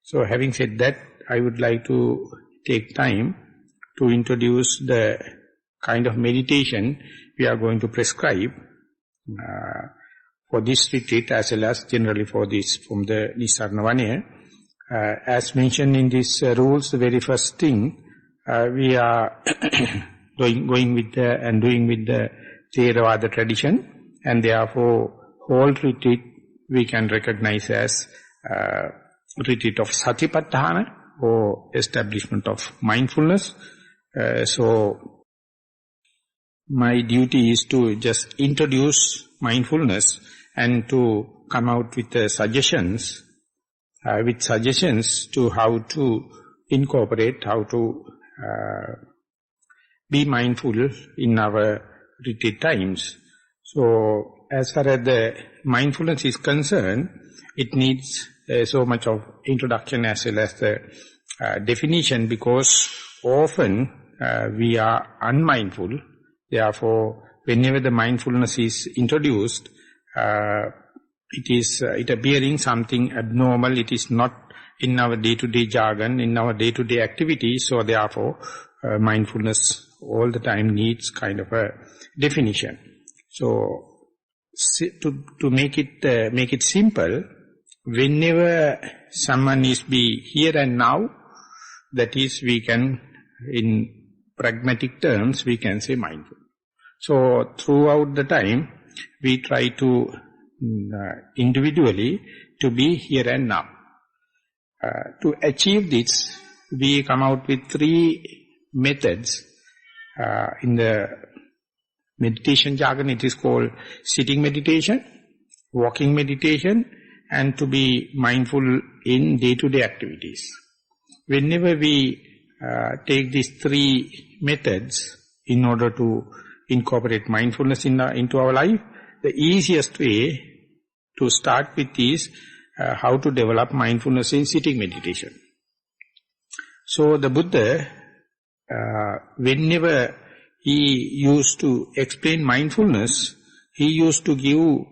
So having said that, I would like to take time to introduce the kind of meditation we are going to prescribe for this retreat as well as generally for this from the Nissarana Vanaya. As mentioned in these rules, the very first thing we are going with and doing with the Theravada tradition, and therefore whole retreat we can recognize as retreat of Satipatthana or establishment of mindfulness. So my duty is to just introduce mindfulness and to come out with suggestions to how to incorporate, how to be mindful in our retreat times. So as far as the mindfulness is concerned, it needs so much of introduction as well as the definition, because often we are unmindful. Therefore, whenever the mindfulness is introduced, it appearing something abnormal. It is not in our day-to-day jargon, in our day-to-day activities. So therefore, mindfulness all the time needs kind of a definition. So to make it simple, whenever someone is be here and now, that is, we can, in pragmatic terms, we can say mindful. So throughout the time, we try to individually to be here and now. To achieve this, we come out with 3 methods. In the meditation jargon, it is called sitting meditation, walking meditation, and to be mindful in day-to-day activities. Whenever we take these 3 methods in order to incorporate mindfulness into our life, the easiest way to start with is how to develop mindfulness in sitting meditation. So the Buddha, whenever he used to explain mindfulness, he used to give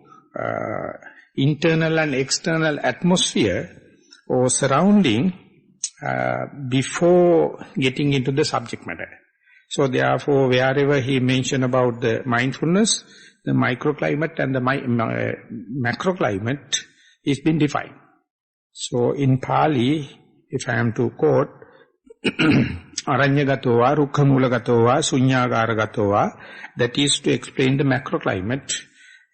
internal and external atmosphere or surrounding before getting into the subject matter. So therefore, wherever he mentioned about the mindfulness, the microclimate and the macroclimate is been defined. So in Pali, if I am to quote, Aranyagato Rukkhamulagato Sunyagaragatova, that is to explain the macroclimate.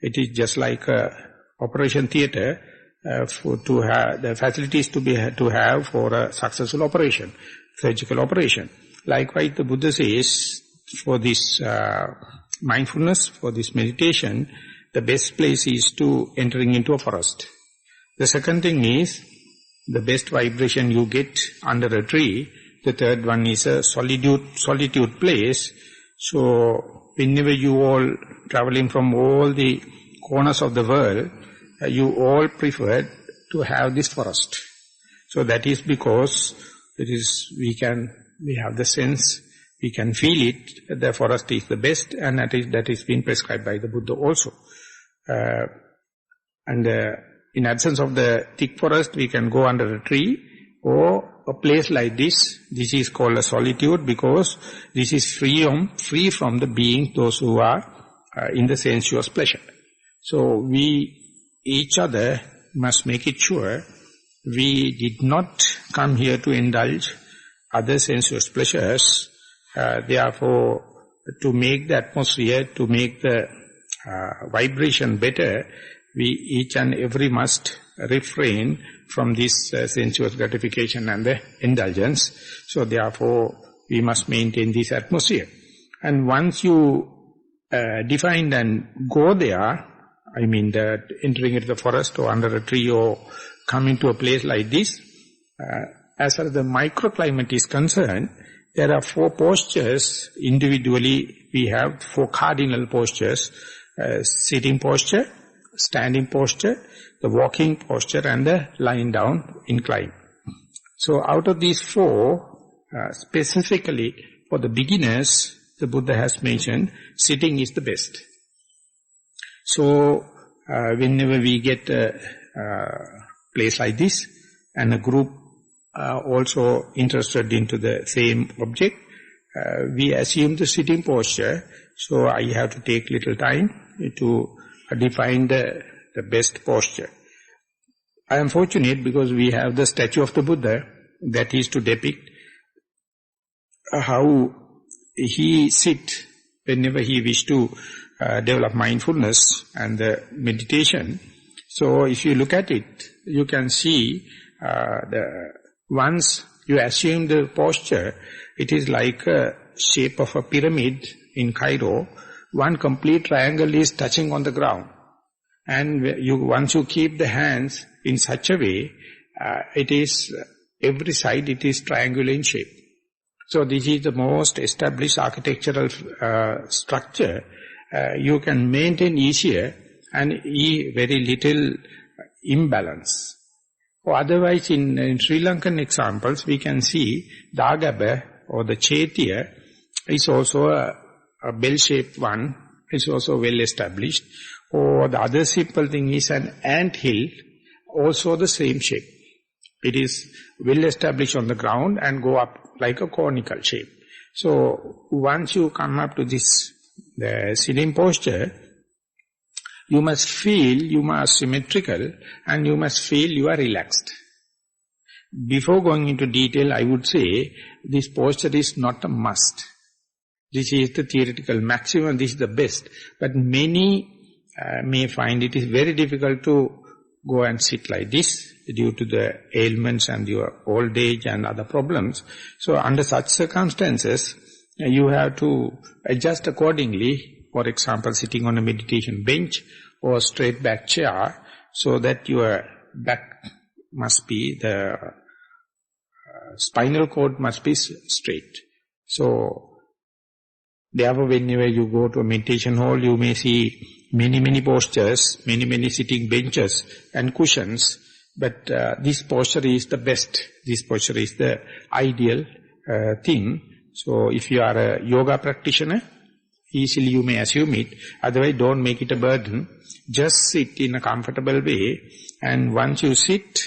It is just like a operation theatre to have the facilities to have for a successful operation, surgical operation. Likewise, the Buddha says for this mindfulness, for this meditation, the best place is to entering into a forest. The second thing is the best vibration you get under a tree. The third one is a solitude place. So whenever you all traveling from all the corners of the world, you all prefer to have this forest. So that is because we have the sense, we can feel it. The forest is the best, and that is being prescribed by the Buddha also. In absence of the thick forest, we can go under a tree or a place like this. This is called a solitude because this is free from the beings, those who are in the sensuous pleasure. So we each other must make it sure we did not come here to indulge other sensuous pleasures. Therefore, to make the atmosphere, to make the vibration better, we each and every must refrain from this sensuous gratification and the indulgence. So therefore, we must maintain this atmosphere. And once you define and go there, I mean that entering into the forest or under a tree or coming to a place like this, as far as the microclimate is concerned, there are 4 postures. Individually, we have 4 cardinal postures: sitting posture, standing posture, the walking posture, and the lying down incline. So out of these 4, specifically for the beginners, the Buddha has mentioned sitting is the best. So whenever we get a place like this and a group also interested into the same object. We assume the sitting posture, so I have to take little time to define the best posture. I am fortunate because we have the statue of the Buddha that is to depict how he sit whenever he wished to develop mindfulness and the meditation. So if you look at it, you can see once you assume the posture, it is like a shape of a pyramid in Cairo. One complete triangle is touching on the ground. And once you keep the hands in such a way, it is, every side it is triangular in shape. So this is the most established architectural structure. You can maintain easier and very little imbalance. Or otherwise, in Sri Lankan examples, we can see the Agaba or the Chaitya is also a bell-shaped one, is also well established. Or the other simple thing is an ant hill, also the same shape. It is well established on the ground and go up like a conical shape. So once you come up to this the sitting posture, you must feel you are symmetrical and you must feel you are relaxed. Before going into detail, I would say this posture is not a must. This is the theoretical maximum, this is the best. But many may find it is very difficult to go and sit like this due to the ailments and your old age and other problems. So under such circumstances, you have to adjust accordingly. For example, sitting on a meditation bench or straight back chair, so that your back must be, the spinal cord must be straight. So therefore, whenever you go to a meditation hall, you may see many postures, many sitting benches and cushions, but this posture is the best. This posture is the ideal thing. So if you are a yoga practitioner, easily you may assume it. Otherwise, don't make it a burden. Just sit in a comfortable way, and once you sit,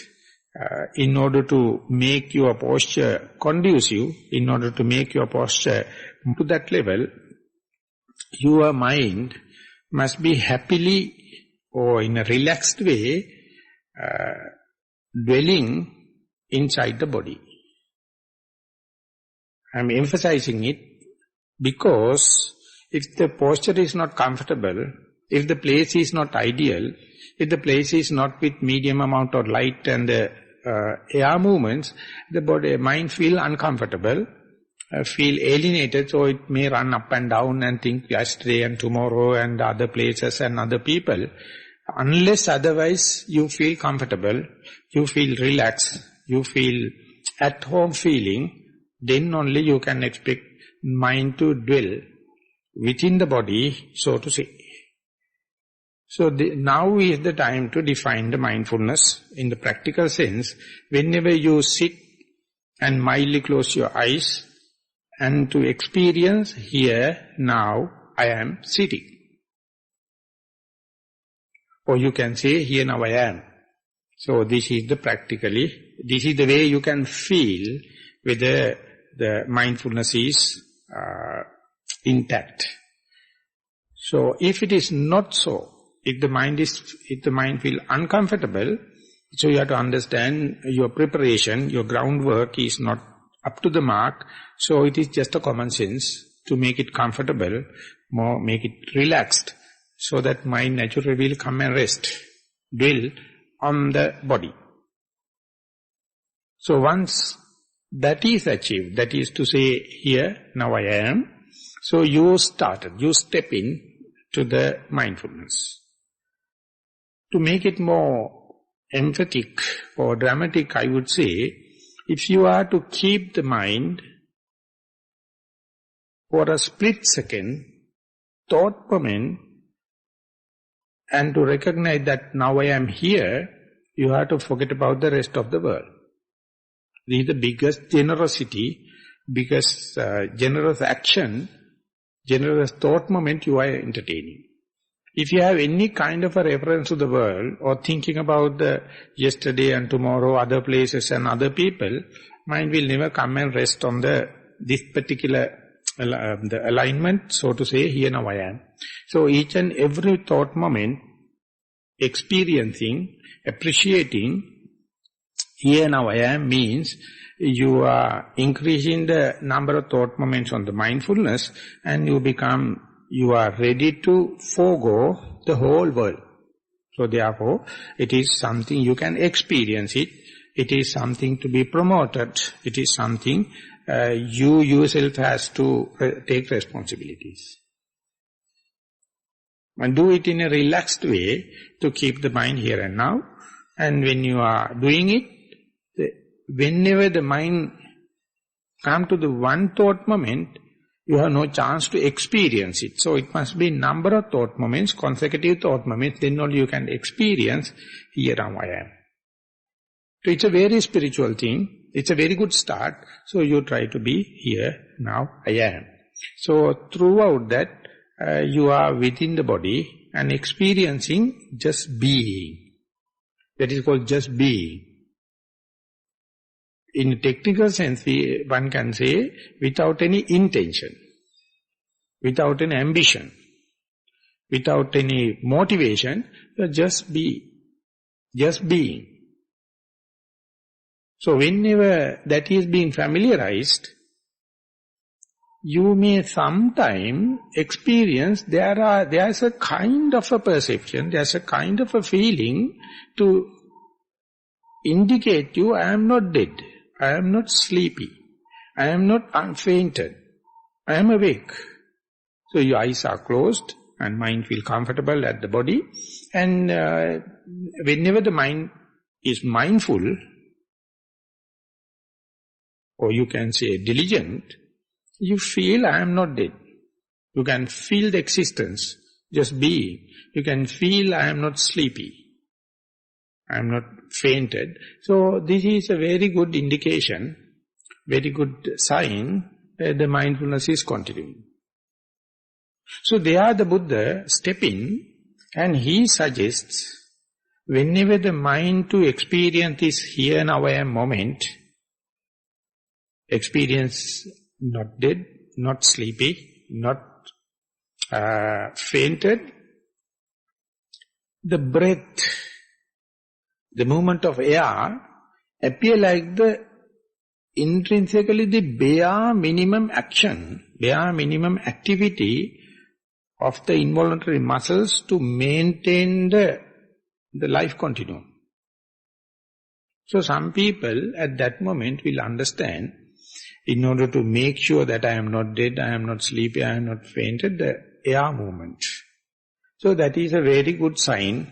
in order to make your posture conducive, in order to make your posture to that level, your mind must be happily or in a relaxed way dwelling inside the body. I am emphasizing it because if the posture is not comfortable, if the place is not ideal, if the place is not with medium amount of light and air movements, the mind feel uncomfortable, feel alienated, so it may run up and down and think yesterday and tomorrow and other places and other people. Unless otherwise you feel comfortable, you feel relaxed, you feel at home feeling, then only you can expect mind to dwell within the body, so to say. So now is the time to define the mindfulness in the practical sense. Whenever you sit and mildly close your eyes, and to experience here, now, I am sitting. Or you can say, here now I am. So this is this is the way you can feel whether the mindfulness is intact. So if it is not so, if the mind feel uncomfortable, so you have to understand your preparation, your groundwork is not up to the mark, so it is just a common sense to make it comfortable, make it relaxed, so that mind naturally will come and rest, dwell on the body. So once that is achieved, that is to say, here, now I am, so you step in to the mindfulness. To make it more emphatic or dramatic, I would say, if you are to keep the mind for a split second, thought moment, and to recognize that now I am here, you have to forget about the rest of the world. This is the biggest generosity, biggest generous action, generous thought moment you are entertaining. If you have any kind of a reference to the world or thinking about the yesterday and tomorrow, other places and other people, mind will never come and rest on this particular the alignment, so to say, here now I am. So each and every thought moment, experiencing, appreciating, here now I am means you are increasing the number of thought moments on the mindfulness, and you are ready to forego the whole world. So therefore, it is something you can experience it. It is something to be promoted. It is something you yourself has to take responsibilities. And do it in a relaxed way to keep the mind here and now. And when you are doing it, whenever the mind comes to the one thought moment, you have no chance to experience it. So it must be number of thought moments, consecutive thought moments, then only you can experience, here now I am. So it's a very spiritual thing. It's a very good start. So you try to be here, now I am. So throughout that, you are within the body and experiencing just being. That is called just being. In a technical sense, one can say, without any intention, without any ambition, without any motivation, just be, just being. So whenever that is being familiarized, you may sometime experience there's a kind of a perception, there's a kind of a feeling to indicate you, I am not dead, I am not sleepy, I am not unfainted, I am awake. So your eyes are closed and mind feel comfortable at the body, and whenever the mind is mindful, or you can say diligent, you feel I am not dead. You can feel the existence, just being. You can feel I am not sleepy, I am not fainted. So this is a very good indication, very good sign that the mindfulness is continuing. So there the Buddha step in and he suggests, whenever the mind to experience this here now I am moment, experience not dead, not sleepy, not fainted, the breath, the movement of air appear like the intrinsically the bare minimum action, bare minimum activity of the involuntary muscles to maintain the life continuum. So some people at that moment will understand, in order to make sure that I am not dead, I am not sleepy, I am not fainted, the air movement. So that is a very good sign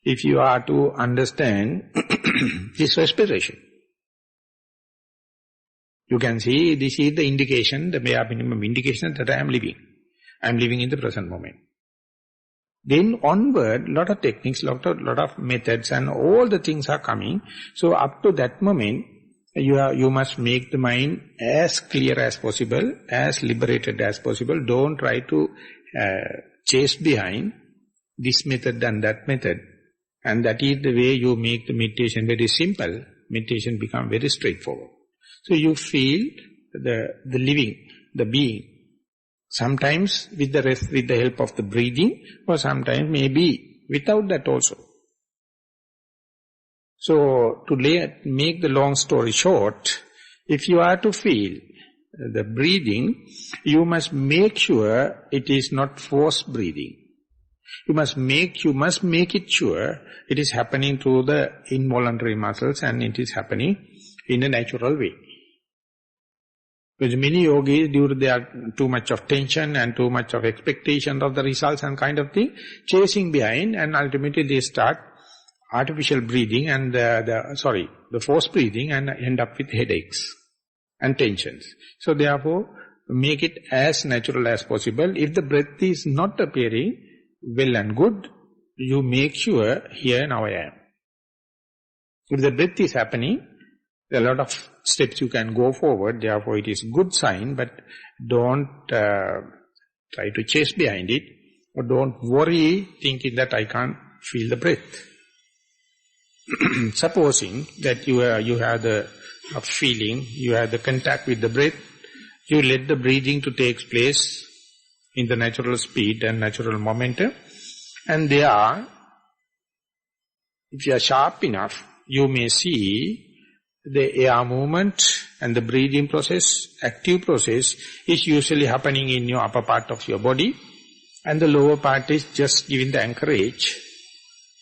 if you are to understand this respiration. You can see this is the indication, the bare minimum indication that I am living. I am living in the present moment. Then onward, lot of techniques, lot of methods and all the things are coming. So up to that moment, you must make the mind as clear as possible, as liberated as possible. Don't try to chase behind this method and that method. And that is the way you make the meditation very simple. Meditation becomes very straightforward. So you feel the living, the being. Sometimes with the rest, with the help of the breathing, or sometimes maybe without that also. So to make the long story short, if you are to feel the breathing, you must make sure it is not forced breathing. You must make it sure it is happening through the involuntary muscles and it is happening in a natural way. Because many yogis, due to their too much of tension and too much of expectation of the results and kind of thing, chasing behind, and ultimately they start artificial breathing and the forced breathing, and end up with headaches and tensions. So therefore, make it as natural as possible. If the breath is not appearing, well and good, you make sure here now I am. If the breath is happening, there are a lot of steps you can go forward, therefore it is good sign, but don't try to chase behind it. Or don't worry thinking that I can't feel the breath. Supposing that you have the feeling, you have the contact with the breath, you let the breathing to take place in the natural speed and natural momentum. And there, if you are sharp enough, you may see the air movement and the breathing process, active process, is usually happening in your upper part of your body. And the lower part is just giving the anchorage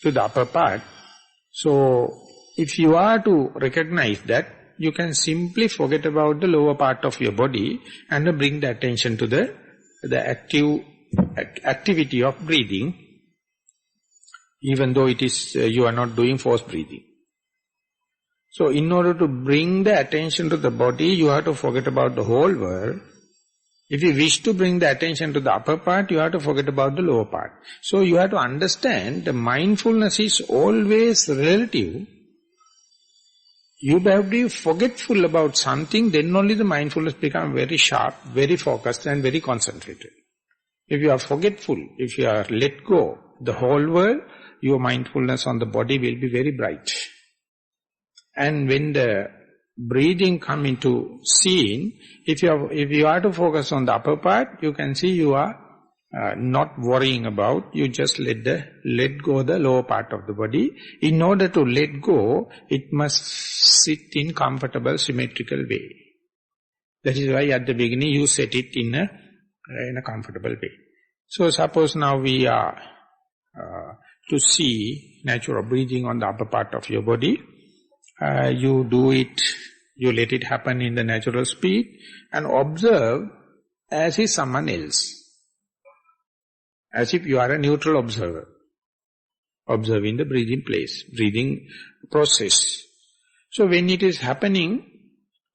to the upper part. So, if you are to recognize that, you can simply forget about the lower part of your body and bring the attention to the activity of breathing, even though it is you are not doing forced breathing. So, in order to bring the attention to the body, you have to forget about the whole world. If you wish to bring the attention to the upper part, you have to forget about the lower part. So you have to understand the mindfulness is always relative. You have to be forgetful about something, then only the mindfulness becomes very sharp, very focused and very concentrated. If you are forgetful, if you are let go, the whole world, your mindfulness on the body will be very bright. And when the breathing come into scene, if you are to focus on the upper part, you can see you are not worrying about, you just let go the lower part of the body. In order to let go, it must sit in comfortable, symmetrical way. That is why at the beginning you set it in a comfortable way. So suppose now we are to see natural breathing on the upper part of your body. You do it, you let it happen in the natural speed and observe as if someone else. As if you are a neutral observer. Observing the breathing place, breathing process. So when it is happening,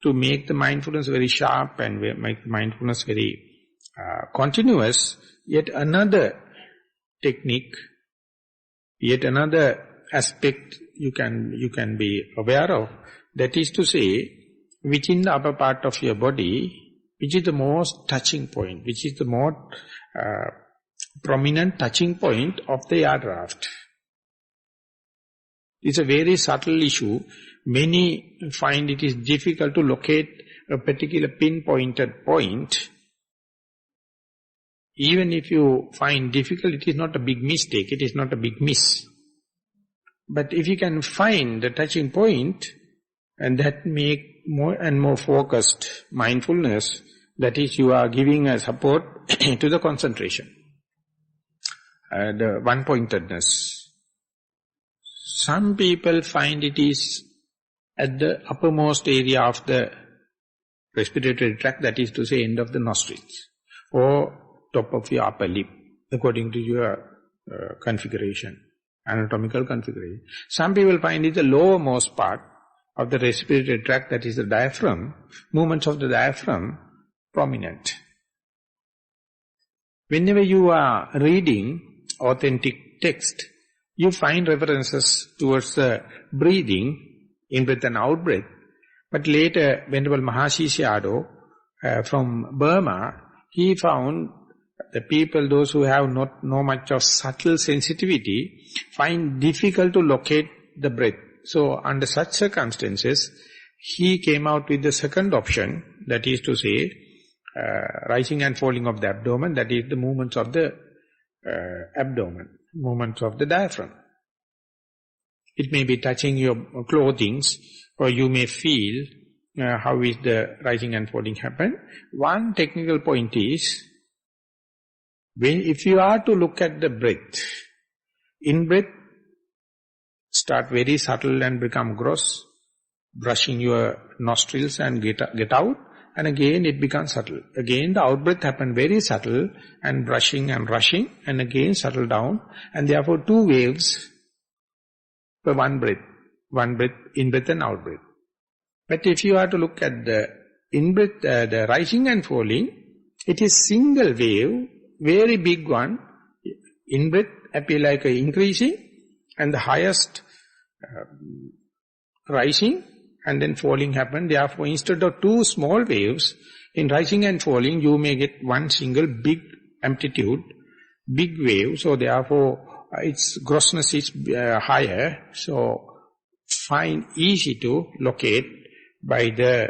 to make the mindfulness very sharp and make mindfulness very continuous, yet another technique, yet another aspect you can be aware of, that is to say, within the upper part of your body, which is the most touching point, which is the more prominent touching point of the air draft. It's a very subtle issue. Many find it is difficult to locate a particular pinpointed point. Even if you find difficult, it is not a big mistake, it is not a big miss. But if you can find the touching point, and that make more and more focused mindfulness, that is, you are giving a support to the concentration, the one-pointedness. Some people find it is at the uppermost area of the respiratory tract, that is to say, end of the nostrils, or top of your upper lip, according to your configuration, anatomical configuration. Some people find it the lowermost part of the respiratory tract, that is the diaphragm, movements of the diaphragm, prominent. Whenever you are reading authentic text, you find references towards the breathing, in-breath and out-breath. But later, Venerable Mahasi Sayadaw from Burma, he found the people, those who have not much of subtle sensitivity, find difficult to locate the breath. So under such circumstances, he came out with the second option, that is to say, rising and falling of the abdomen, that is the movements of the abdomen, movements of the diaphragm. It may be touching your clothing, or you may feel how is the rising and falling happen. One technical point is, if you are to look at the breath, in-breath, start very subtle and become gross, brushing your nostrils and get out, and again it becomes subtle. Again the out-breath happen very subtle and brushing and rushing, and again settle down, and therefore two waves for one breath, in-breath and out-breath. But if you are to look at the in-breath, the rising and falling, it is single wave, very big one. In-breath appear like increasing, and the highest rising and then falling happen. Therefore, instead of two small waves, in rising and falling, you may get one single big amplitude, big wave, so therefore its grossness is higher, so easy to locate by the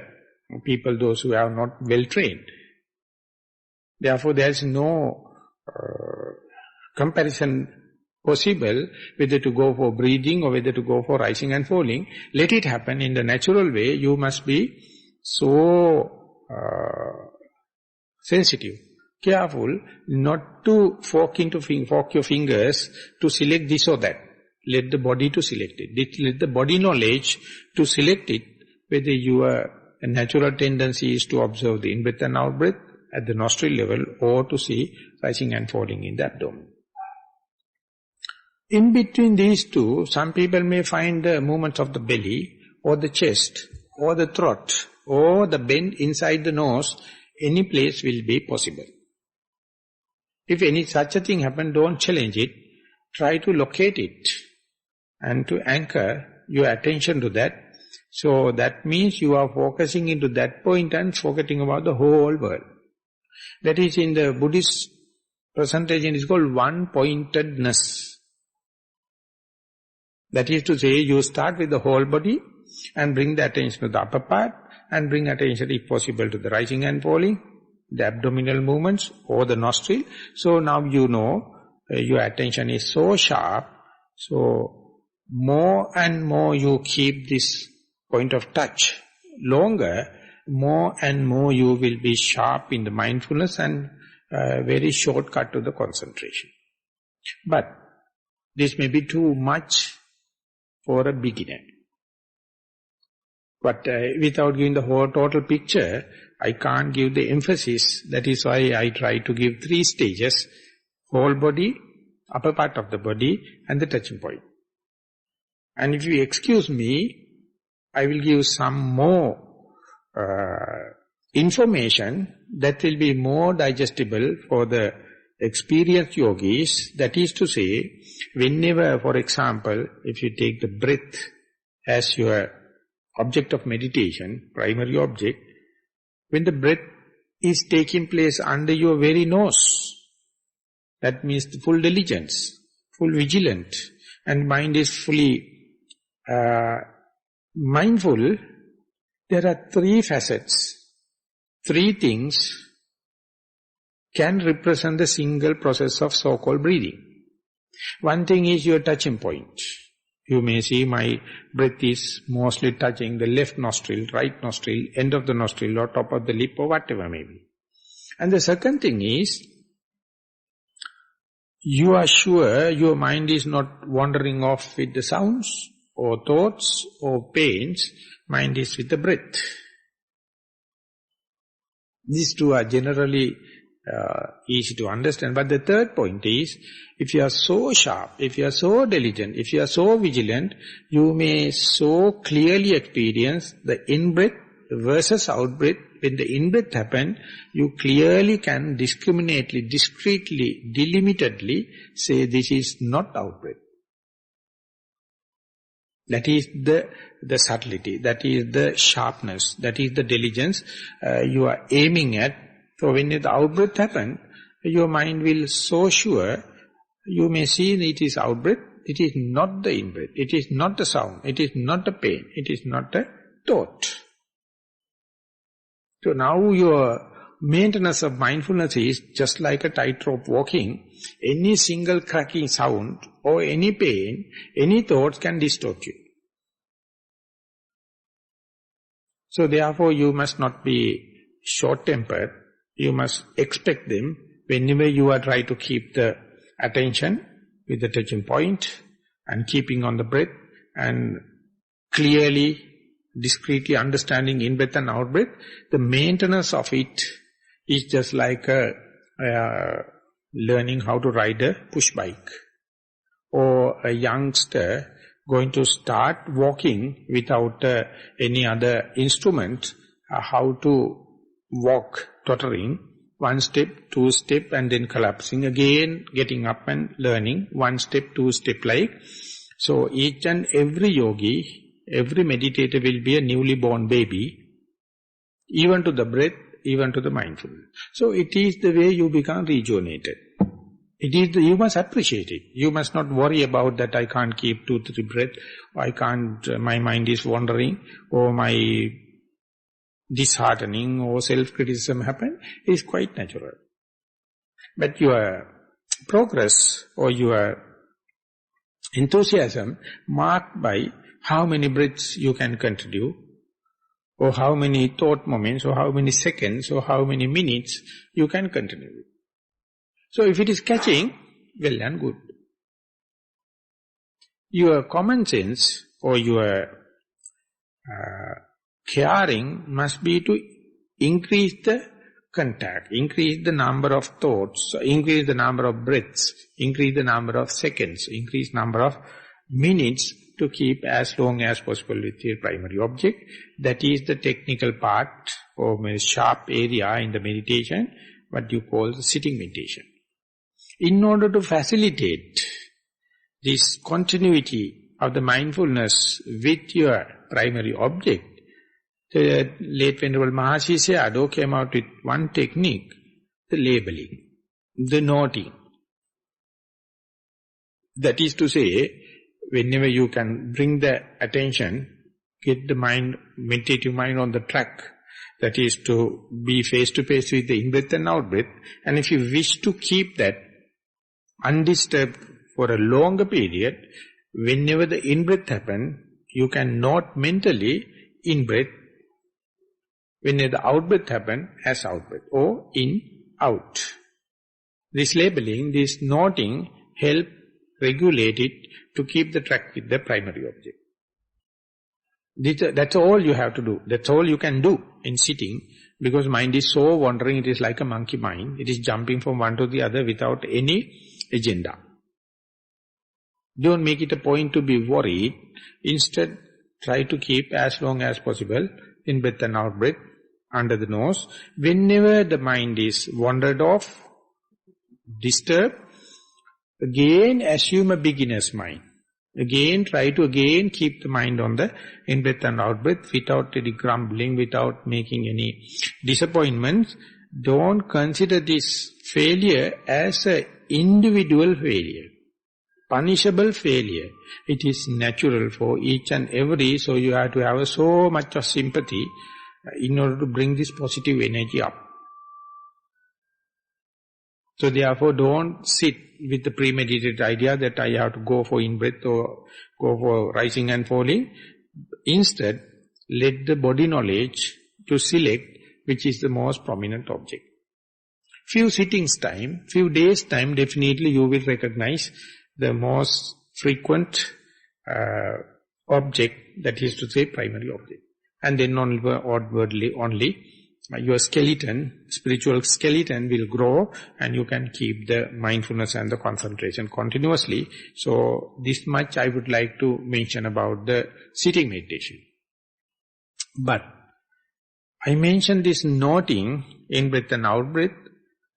people, those who are not well trained. Therefore there is no comparison possible whether to go for breathing or whether to go for rising and falling. Let it happen in the natural way. You must be so sensitive, careful not to fork your fingers to select this or that. Let the body to select it. Let the body knowledge to select it, whether your natural tendency is to observe the in-breath and out-breath at the nostril level or to see rising and falling in the abdomen. In between these two, some people may find the movements of the belly or the chest or the throat or the bend inside the nose. Any place will be possible. If any such a thing happen, don't challenge it. Try to locate it and to anchor your attention to that. So that means you are focusing into that point and forgetting about the whole world. That is, in the Buddhist presentation, is called one-pointedness. That is to say, you start with the whole body and bring the attention to the upper part and bring attention, if possible, to the rising and falling, the abdominal movements or the nostril. So now you know your attention is so sharp. So more and more you keep this point of touch longer, more and more you will be sharp in the mindfulness and very shortcut to the concentration. But this may be too much for a beginner. But without giving the whole total picture, I can't give the emphasis. That is why I try to give 3 stages: whole body, upper part of the body, and the touching point. And if you excuse me, I will give some more information that will be more digestible for the experienced yogis. That is to say, whenever, for example, if you take the breath as your object of meditation, primary object, when the breath is taking place under your very nose, that means the full diligence, full vigilant, and mind is fully mindful. There are 3 facets, 3 things can represent the single process of so-called breathing. One thing is your touching point. You may see my breath is mostly touching the left nostril, right nostril, end of the nostril or top of the lip or whatever may be. And the second thing is, you are sure your mind is not wandering off with the sounds or thoughts or pains. Mind is with the breath. These two are generally easy to understand. But the third point is, if you are so sharp, if you are so diligent, if you are so vigilant, you may so clearly experience the in-breath versus out-breath. When the in-breath happens, you clearly can discriminately, discreetly, delimitedly say this is not out-breath. That is the subtlety, that is the sharpness, that is the diligence you are aiming at. So when the out-breath happens, your mind will so sure, you may see it is out-breath, it is not the in-breath, it is not the sound, it is not the pain, it is not a thought. So now your maintenance of mindfulness is just like a tightrope walking. Any single cracking sound or any pain, any thoughts can distort you. So therefore you must not be short-tempered. You must expect them whenever you are trying to keep the attention with the touching point and keeping on the breath and clearly, discreetly understanding in-breath and out-breath. The maintenance of it is just like learning how to ride a push bike, or a youngster going to start walking without any other instrument, how to walk tottering, 1 step, 2 step, and then collapsing again, getting up and learning 1 step, 2 step like. So each and every yogi, every meditator will be a newly born baby, even to the breath, even to the mindfulness. So it is the way you become rejuvenated. You must appreciate it. You must not worry about that I can't keep 2-3 breaths, or I can't, my mind is wandering, or my disheartening or self-criticism happen. It is quite natural. But your progress or your enthusiasm marked by how many breaths you can continue, or how many thought moments, or how many seconds, or how many minutes you can continue. So if it is catching, well and good. Your common sense or your caring must be to increase the contact, increase the number of thoughts, increase the number of breaths, increase the number of seconds, increase number of minutes to keep as long as possible with your primary object. That is the technical part or sharp area in the meditation, what you call the sitting meditation. In order to facilitate this continuity of the mindfulness with your primary object, the late Venerable Mahasi Sayadaw came out with one technique, the labeling, the noting. That is to say, whenever you can bring the attention, get the mind, meditative mind on the track, that is to be face to face with the in-breath and out-breath, and if you wish to keep that undisturbed for a longer period, whenever the in-breath happens, you can note mentally in-breath, whenever the out-breath happens, as out-breath, or in, out. This labeling, this noting, help regulate it to keep the track with the primary object. That's all you have to do. That's all you can do in sitting, because mind is so wandering, it is like a monkey mind. It is jumping from one to the other without any agenda. Don't make it a point to be worried. Instead, try to keep as long as possible in breath and out breath under the nose. Whenever the mind is wandered off, disturbed, again assume a beginner's mind. Again, try to keep the mind on the in-breath and out-breath without any grumbling, without making any disappointments. Don't consider this failure as an individual failure, punishable failure. It is natural for each and every, so you have to have so much of sympathy in order to bring this positive energy up. So therefore, don't sit with the premeditated idea that I have to go for in-breath or go for rising and falling. Instead, let the body knowledge to select which is the most prominent object. Few sittings time, few days time, definitely you will recognize the most frequent object, that is to say primary object. And then outwardly only your skeleton, spiritual skeleton will grow, and you can keep the mindfulness and the concentration continuously. So this much I would like to mention about the sitting meditation. But I mentioned this noting, in-breath and out-breath,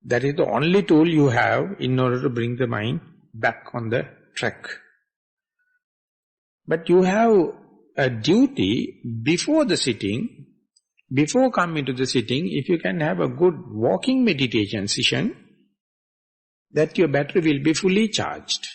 that is the only tool you have in order to bring the mind back on the track. But you have a duty before the sitting. Before coming to the sitting, if you can have a good walking meditation session, that your battery will be fully charged.